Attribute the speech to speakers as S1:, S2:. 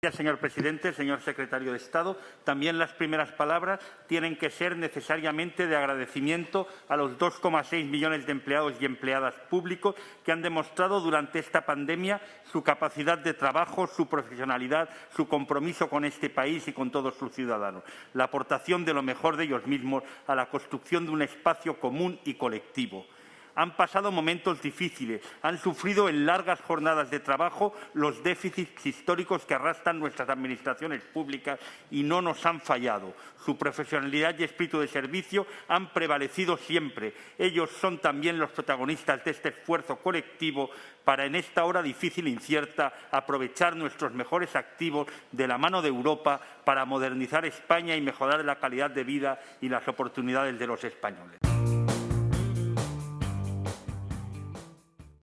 S1: Señor presidente, señor secretario de Estado, también las primeras palabras tienen que ser necesariamente de agradecimiento a los 2,6 millones de empleados y empleadas públicos que han demostrado durante esta pandemia su capacidad de trabajo, su profesionalidad, su compromiso con este país y con todos sus ciudadanos, la aportación de lo mejor de ellos mismos a la construcción de un espacio común y colectivo. Han pasado momentos difíciles, han sufrido en largas jornadas de trabajo los déficits históricos que arrastran nuestras administraciones públicas y no nos han fallado. Su profesionalidad y espíritu de servicio han prevalecido siempre. Ellos son también los protagonistas de este esfuerzo colectivo para, en esta hora difícil e incierta, aprovechar nuestros mejores activos de la mano de Europa para modernizar España y mejorar la calidad de vida y las oportunidades de los españoles.